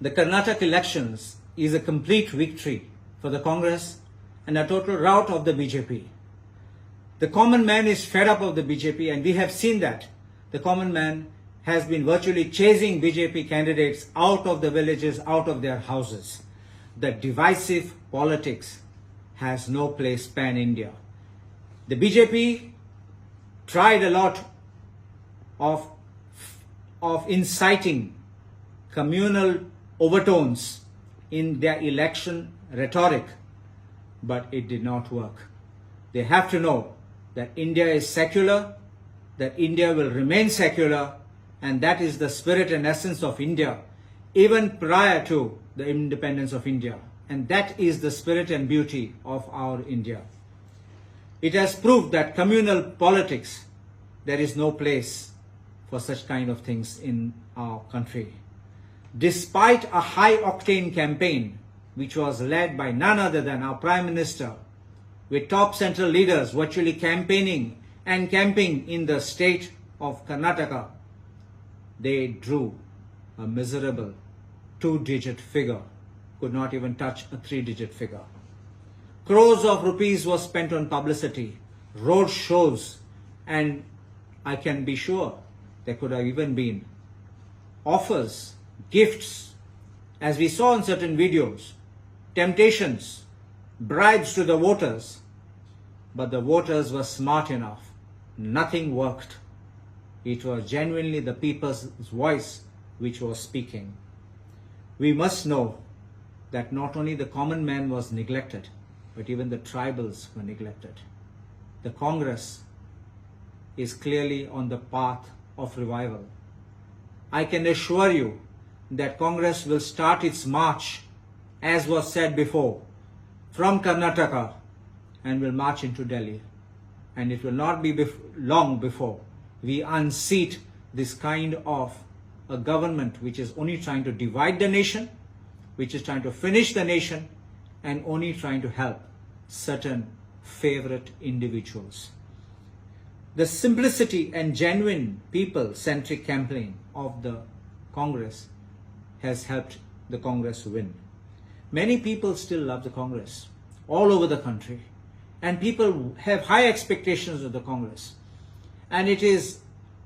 The Karnataka elections is a complete victory for the Congress and a total rout of the BJP. The common man is fed up of the BJP, and we have seen that. The common man has been virtually chasing BJP candidates out of the villages, out of their houses. The divisive politics has no place pan-India. The BJP tried a lot of inciting communal overtones in their election rhetoric, but it did not work. They have to know that India is secular, that India will remain secular, and that is the spirit and essence of India, even prior to the independence of India. And that is the spirit and beauty of our India. It has proved that communal politics, there is no place for such kind of things in our country. Despite a high-octane campaign, which was led by none other than our Prime Minister, with top central leaders virtually campaigning and camping in the state of Karnataka, they drew a miserable 2-digit figure, could not even touch a 3-digit figure. Crores of rupees was spent on publicity, road shows, and I can be sure there could have even been offers, gifts, as we saw in certain videos, temptations, bribes to the voters. But the voters were smart enough. Nothing worked. It was genuinely the people's voice which was speaking. We must know that not only the common man was neglected, but even the tribals were neglected. The Congress is clearly on the path of revival. I can assure you that Congress will start its march, as was said before, from Karnataka and will march into Delhi. And it will not be long before we unseat this kind of a government which is only trying to divide the nation, which is trying to finish the nation, and only trying to help certain favorite individuals. The simplicity and genuine people-centric campaign of the Congress has helped the Congress win. Many people still love the Congress all over the country, and people have high expectations of the Congress. And it is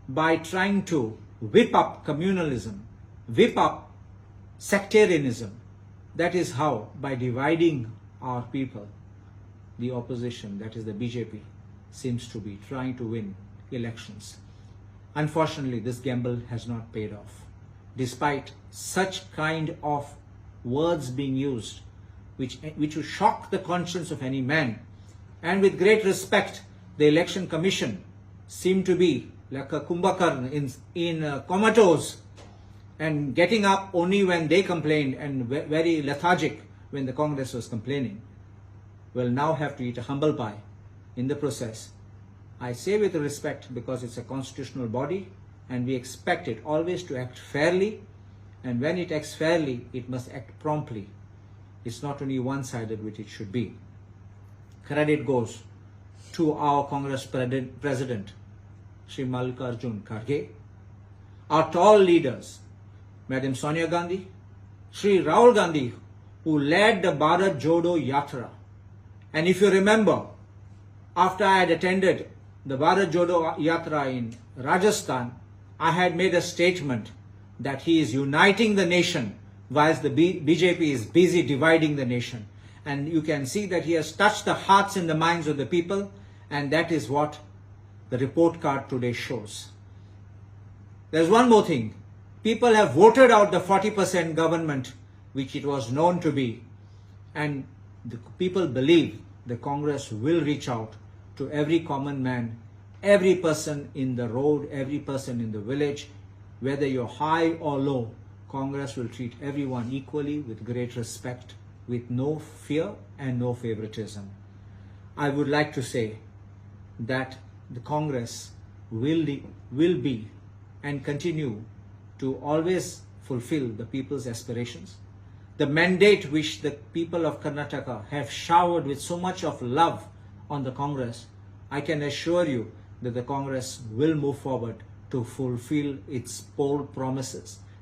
by trying to whip up communalism, whip up sectarianism, that is how, by dividing our people, the opposition, that is the BJP, seems to be trying to win elections. Unfortunately, this gamble has not paid off. Despite such kind of words being used, which will shock the conscience of any man, and with great respect, the Election Commission seemed to be like a Kumbhakarna in comatose, and getting up only when they complained, and very lethargic when the Congress was complaining, will now have to eat a humble pie in the process. I say with respect because it's a constitutional body, and we expect it always to act fairly, and when it acts fairly, it must act promptly. It's not only one-sided, which it should be. Credit goes to our Congress President, Shri Mallikarjun Kharge, our tall leaders, Madam Sonia Gandhi, Shri Rahul Gandhi, who led the Bharat Jodo Yatra. And if you remember, after I had attended the Bharat Jodo Yatra in Rajasthan, I had made a statement that he is uniting the nation whilst the BJP is busy dividing the nation. And you can see that he has touched the hearts and the minds of the people, and that is what the report card today shows. There's one more thing. People have voted out the 40% government, which it was known to be, and the people believe the Congress will reach out to every common man, every person in the road, every person in the village, whether you're high or low. Congress will treat everyone equally with great respect, with no fear and no favoritism. I would like to say that the Congress will be and continue to always fulfill the people's aspirations. The mandate which the people of Karnataka have showered with so much of love on the Congress, I can assure you that the Congress will move forward to fulfill its bold promises